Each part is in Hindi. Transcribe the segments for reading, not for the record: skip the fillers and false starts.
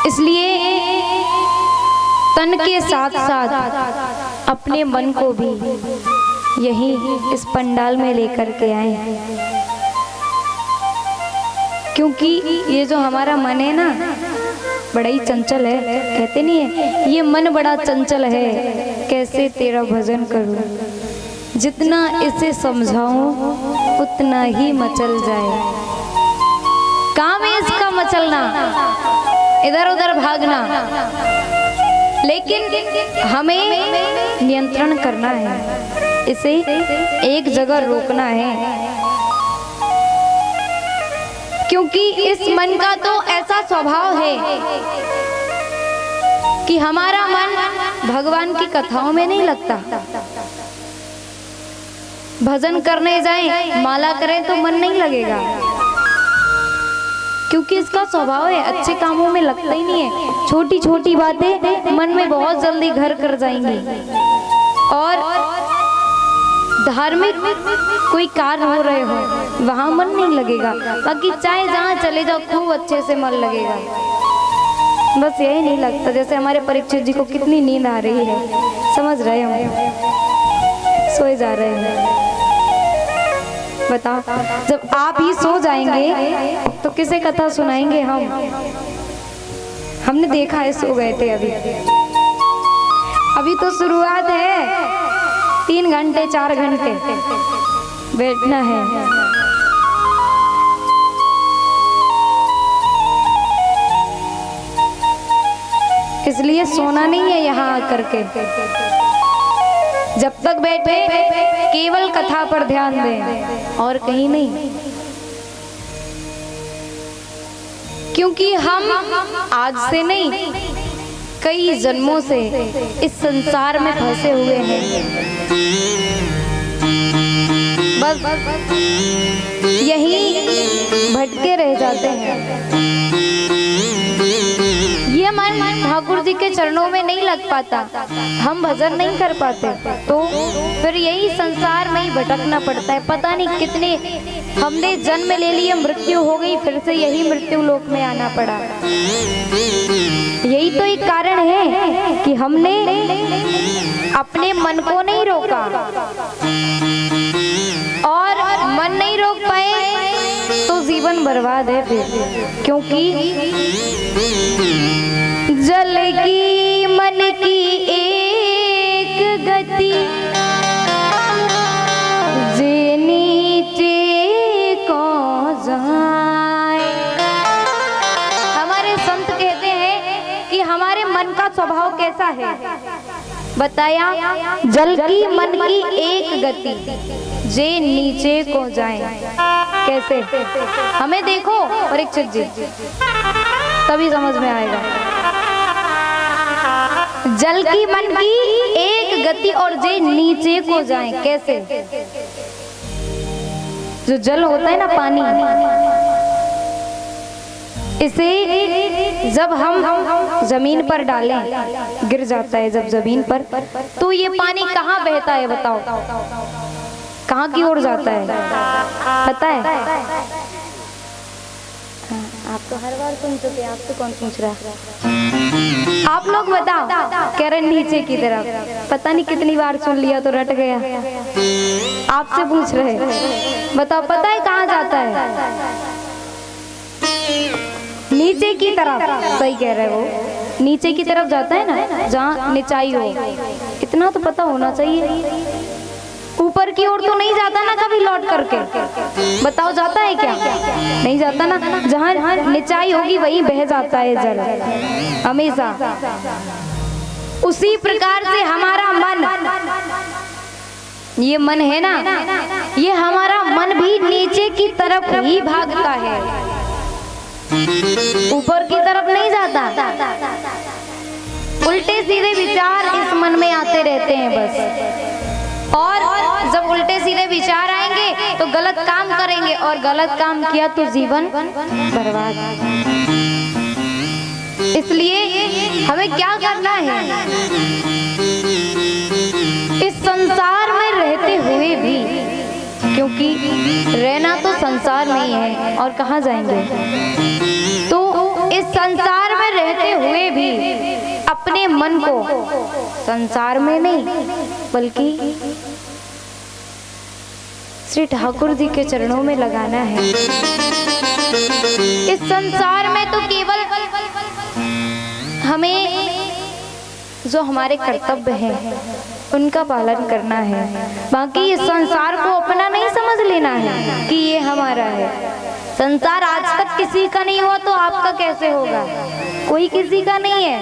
इसलिए तन के साथ साथ अपने मन को भी यही इस पंडाल में लेकर के आए, क्योंकि ये जो हमारा मन है ना बड़ा ही चंचल है। कहते नहीं है ये मन बड़ा चंचल है, कैसे तेरा भजन करूं, जितना इसे समझाऊं उतना ही मचल जाए। काम है इसका मचलना, इधर उधर भागना, लेकिन हमें नियंत्रण करना है, इसे एक जगह रोकना है। क्योंकि इस मन का तो ऐसा स्वभाव है कि हमारा मन भगवान की कथाओं में नहीं लगता। भजन करने जाएं, माला करें तो मन नहीं लगेगा, क्योंकि इसका स्वभाव है अच्छे कामों में लगता ही नहीं है। छोटी छोटी बातें मन में बहुत जल्दी घर कर जाएंगी, और धार्मिक कोई कार्य हो रहे हो वहां मन नहीं लगेगा। बाकी चाहे जहाँ चले जाओ खूब अच्छे से मन लगेगा, बस यही नहीं लगता। जैसे हमारे परीक्षित जी को कितनी नींद आ रही है, समझ रहे हो, सोए जा रहे हैं। बताओ जब आप ही सो जाएंगे तो किसे कथा सुनाएंगे हम? हमने देखा है सो गए थे। अभी तो शुरुआत है, 3 घंटे 4 घंटे बैठना है। इसलिए सोना नहीं है यहाँ आकर के, जब तक बैठे केवल कथा पर ध्यान दें और कहीं नहीं। क्योंकि हम आज से नहीं कई जन्मों से इस संसार में फंसे हुए हैं, बस यही भटके रह जाते हैं। ये मन ठाकुर जी के चरणों में नहीं लग पाता, हम भजन नहीं कर पाते, तो फिर यही संसार में ही भटकना पड़ता है। पता नहीं कितने हमने जन्म ले लिए, मृत्यु हो गई, फिर से यही मृत्यु लोक में आना पड़ा। यही तो एक कारण है कि हमने अपने मन को नहीं रोका, और मन नहीं रोक पाए तो जीवन बर्बाद है फिर। क्योंकि जल की मन की एक गति, जे नीचे को जाए। हमारे संत कहते हैं कि हमारे मन का स्वभाव कैसा है, बताया जल की मन की एक गति, जे नीचे को जाए। कैसे? हमें देखो परीक्षित जी, तभी समझ में आएगा। जल की मन की एक गति और जे नीचे को जाए। कैसे? जो जल होता है ना, पानी, इसे जब हम जमीन पर डालें गिर जाता है जब जमीन पर, तो ये पानी कहाँ बहता है बताओ? कहाँ की ओर जाता है पता है? आप तो हर बार सुन चुके, आपसे कौन पूछ रहा है? आप लोग बताओ। कह रहे नीचे की तरफ। पता नहीं कितनी बार सुन लिया तो रट गया। आपसे पूछ रहे, बताओ पता है कहाँ जाता है? नीचे की तरफ। सही कह रहे हो, नीचे की तरफ जाता है ना, जहाँ निचाई हो। इतना तो पता होना चाहिए। ऊपर की ओर तो नहीं जाता ना कभी लौट करके, बताओ जाता है क्या? नहीं जाता ना। जहाँ निचाई होगी वहीं बह जाता है जल हमेशा। उसी प्रकार से हमारा मन, ये मन है ना, ये हमारा मन भी नीचे की तरफ ही भागता है, ऊपर की तरफ नहीं जाता। उल्टे सीधे विचार इस मन में आते रहते हैं बस। और जब उल्टे सीधे विचार आएंगे तो गलत काम करेंगे, और गलत काम किया तो जीवन बर्बाद। इसलिए हमें क्या करना है? इस संसार में रहते हुए भी, क्योंकि रहना तो संसार में ही है और कहाँ जाएंगे, तो इस संसार में रहते रहते हुए भी अपने मन को संसार में नहीं बल्कि श्री ठाकुर जी के चरणों में लगाना है। इस संसार में तो केवल हमें जो हमारे कर्तव्य हैं उनका पालन करना है, बाकी इस संसार को अपना नहीं समझ लेना है कि ये हमारा है। संसार आज तक किसी का नहीं हुआ तो आपका कैसे होगा? कोई किसी का नहीं है।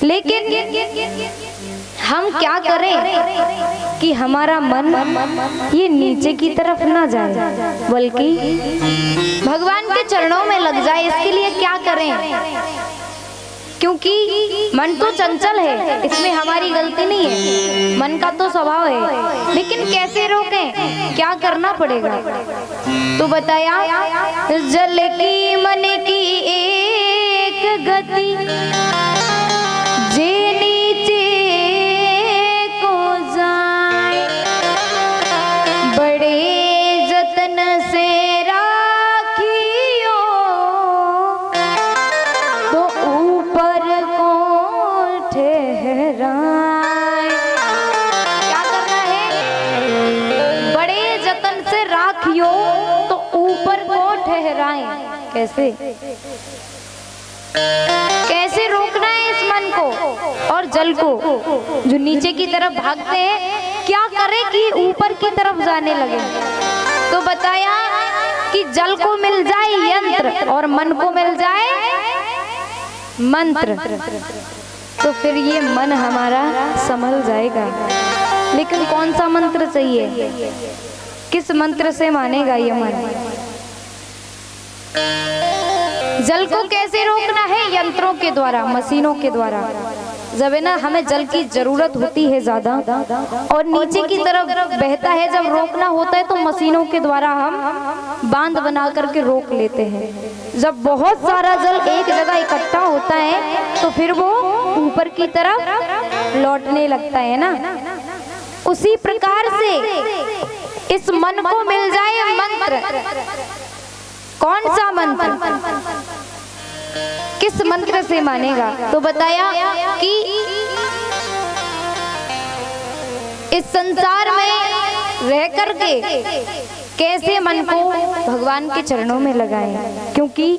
लेकिन हम क्या करें कि हमारा मन ये नीचे की तरफ ना जाए बल्कि भगवान के चरणों में लग जाए। इसके लिए क्या करें? क्योंकि मन तो चंचल है, इसमें हमारी गलती नहीं है, मन का तो स्वभाव है। लेकिन कैसे रोकें? क्या करना पड़ेगा? तो बताया, जल की मन की एक गति जे नीचे को जाए, बड़े जतन से राखियो तो ऊपर को ठहराए। क्या करना है? बड़े जतन से राखियो तो ऊपर को ठहराए। कैसे कैसे रोकना है इस मन को और जल को जो नीचे की तरफ भागते हैं? क्या करें कि ऊपर की तरफ जाने लगे? तो बताया कि जल को मिल जाए यंत्र और मन को मिल जाए मंत्र, तो फिर ये मन हमारा संभल जाएगा। लेकिन कौन सा मंत्र चाहिए? किस मंत्र से मानेगा ये मन? जल को कैसे रोकना है? यंत्रों के द्वारा, मशीनों के द्वारा। जब है ना हमें जल की जरूरत होती है ज्यादा और नीचे की तरफ बहता है, जब रोकना होता है तो मशीनों के द्वारा हम बांध बना करके रोक लेते हैं। जब बहुत सारा जल एक जगह इकट्ठा होता है तो फिर वो ऊपर की तरफ लौटने लगता है ना। उसी प्रकार से इस मन को मिल जाए मंत्र। कौन सा मंत्र? किस मंत्र से मानेगा? तो बताया कि इस संसार में रह करके कैसे मन को भगवान के चरणों में लगाएं, क्योंकि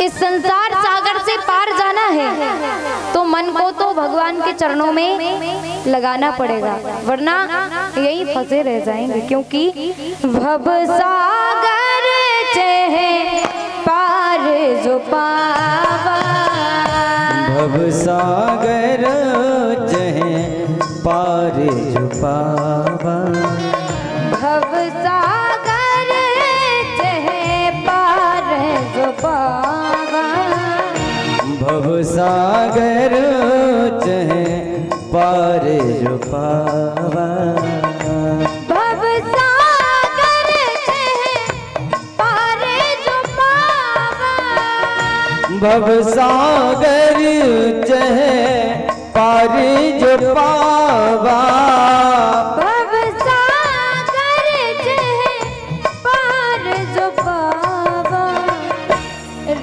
इस संसार सागर से पार जाना है तो मन को तो भगवान के चरणों में लगाना पड़ेगा, वरना यहीं फंसे रह जाएंगे। क्योंकि भव सागर चहे पार जो पावा, भव सागर चहे पार जो पावा, भव सागर चहे पार जो पावा, भव सागर चहे पार जो पावा, भव सागर चहे पार जो पावा, भव सागर चहे पार जो पावा, भव सागर चहे पार जो पावा।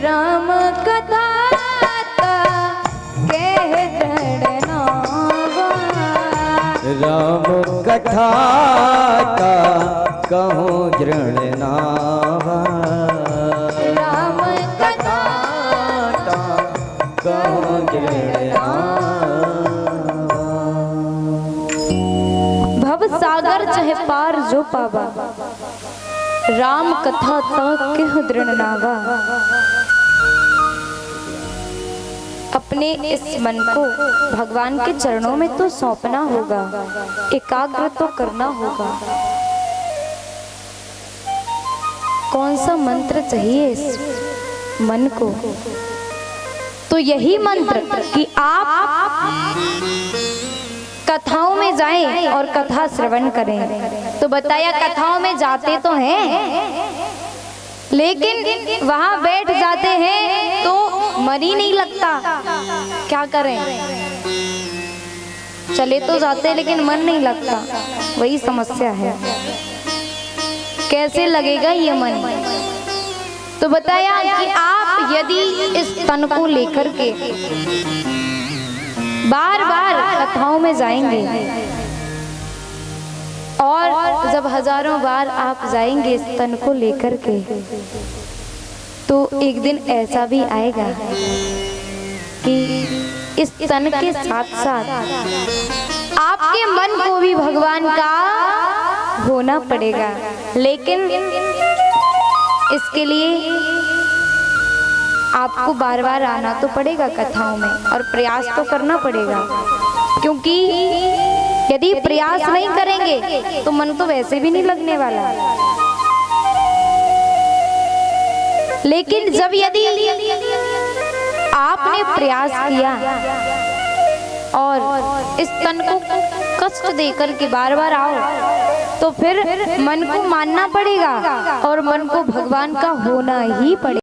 राम कथा कह दृढ़नावा, राम कथा का कहूँ दृढ़नावा, राम कथा कहूँ दृढ़नावा। भव सागर चहे पार जो पावा, राम कथा कह दृढ़नावा। अपने इस मन को भगवान के चरणों में तो सौंपना होगा, एकाग्र तो करना होगा। कौन सा मंत्र चाहिए इस मन को? तो यही मंत्र कि आप कथाओं में जाएं और कथा श्रवण करें। तो बताया कथाओं में जाते तो हैं लेकिन वहां बैठ जाते हैं तो मन ही नहीं लगता। क्या करें? चले तो जाते हैं लेकिन मन नहीं लगता, वही समस्या है। कैसे लगेगा ये मन? तो बताया कि आप यदि इस तन को लेकर के बार बार कथाओं में जाएंगे और जब हजारों बार आप जाएंगे इस तन को लेकर के, तो एक दिन ऐसा भी आएगा कि इस तन के साथ साथ आपके मन को भी भगवान का होना पड़ेगा। लेकिन इसके लिए आपको बार बार आना तो पड़ेगा कथाओं में और प्रयास तो करना पड़ेगा, क्योंकि यदि प्रयास नहीं करेंगे तो मन तो वैसे भी नहीं लगने वाला। लेकिन जब यदि आपने प्रयास किया और इस तन को कष्ट देकर के बार बार आओ, तो फिर मन को मानना पड़ेगा और मन को भगवान का होना ही पड़ेगा।